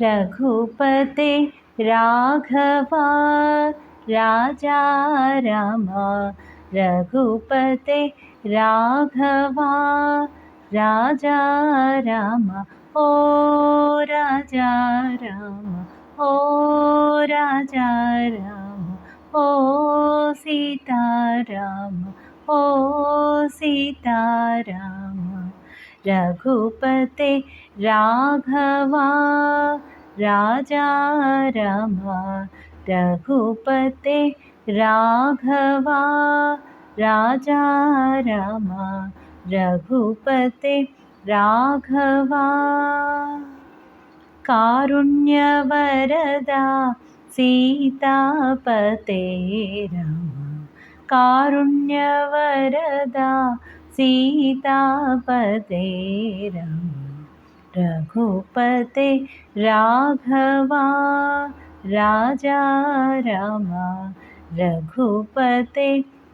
रघुपते राघवा राजा राम रघुपते राघवा राजा राम ओ राजा राम ओ राजा राम ओ सीता राम ओ सीता राम रघुपते राघवा राजा राम रघुपते राघवा राजा राम रघुपते राघवा कारुण्यवरदा सीतापते राम कारुण्यवरदा सीतापते राम रघुपते राघवा राजा राम रघुपते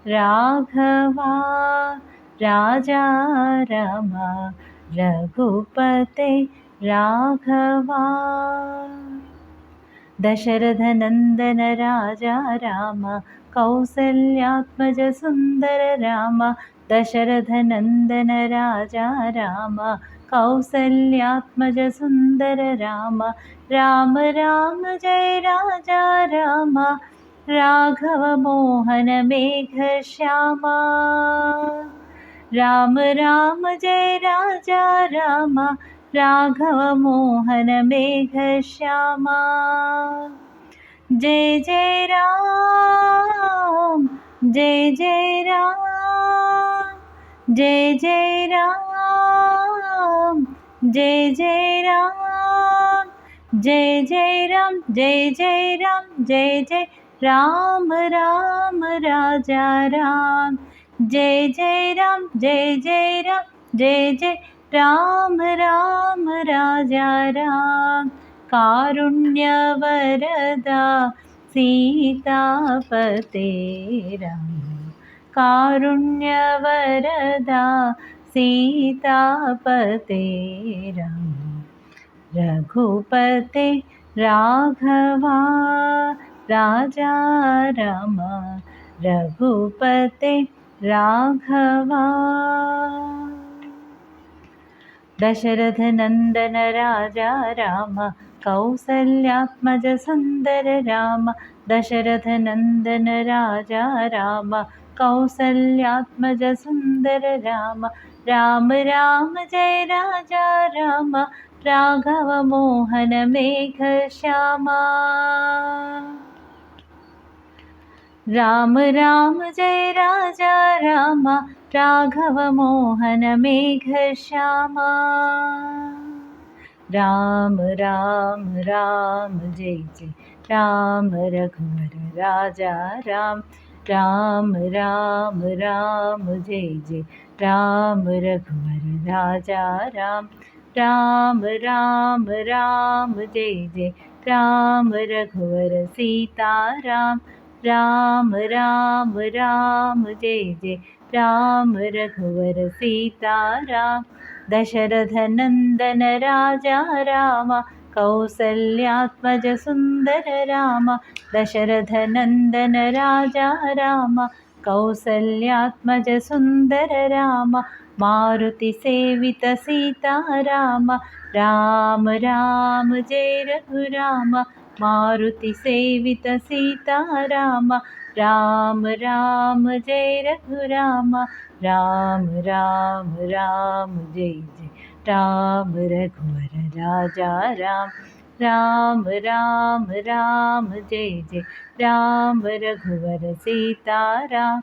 राघवा राजा राम रघुपते राघवा दशरथनन्दन राजा राम कौसल्यात्मज सुन्दर राम दशरथनन्दन राजा राम कौसल्यात्मज सुन्दर राम राम राम जय राजा राम राघव मोहन मेघ श्यामा राम राम जय राजा राम राघव मोहन मेघ श्यामा जय जय राम जय जय राम जय जय राम जय जय राम जय जय राम जय जय राम जय जय राम राम राजा राम जय जय राम जय जय राम जय जय राम राम राजा राम कारुण्यवरदा सीतापते राम कारुण्यवरदा सीतापते राम रघुपते राघवा राजा राम रघुपते राघवा दशरथनन्दन राजा राम कौसल्यात्मज सुन्दर राम दशरथनन्दन राजा राम कौसल्यात्मज सुन्दर राम राम राम जय राजा राम राघव मोहन मेघ श्यामा राम राम जय राजा राम राघव मोहन मेघ श्यामा राम राम राम जय जय राम रघुवर राजा राम राम राम राम जय जय राम रघुवर राजा राम राम राम राम जय जय राम रघुवर सीता राम राम राम राम जय जय राम रघुवर सीता राम दशरथनन्दन राजा राम कौसल्यात्मज सुन्दर राम दशरथनन्दन राजा राम कौसल्यात्मज सुन्दर राम मारुति सेवित सीता राम राम राम जय रघुराम मारुति सेवित सीता राम राम राम जय रघुराम राम राम राम जय जय राम रघुवर राजा राम राम राम राम जय जय राम रघुवर सीता राम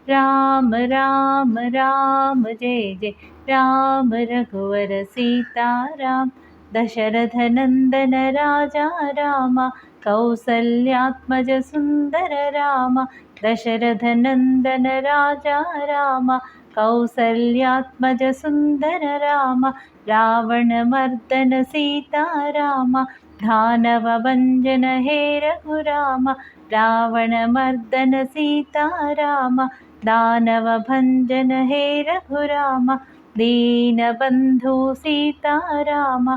राम राम राम जय जय राम रघुवर सीता राम दशरथनन्दन राजा राम कौसल्यात्मज सुन्दर राम दशरथनन्दन राजा राम कौसल्यात्मज सुन्दर राम रावणमर्दन सीता राम दानवभञ्जन हे रघुराम रावणमर्दन सीता राम दानवभञ्जन हे रघुराम दीनबन्धु सीता राम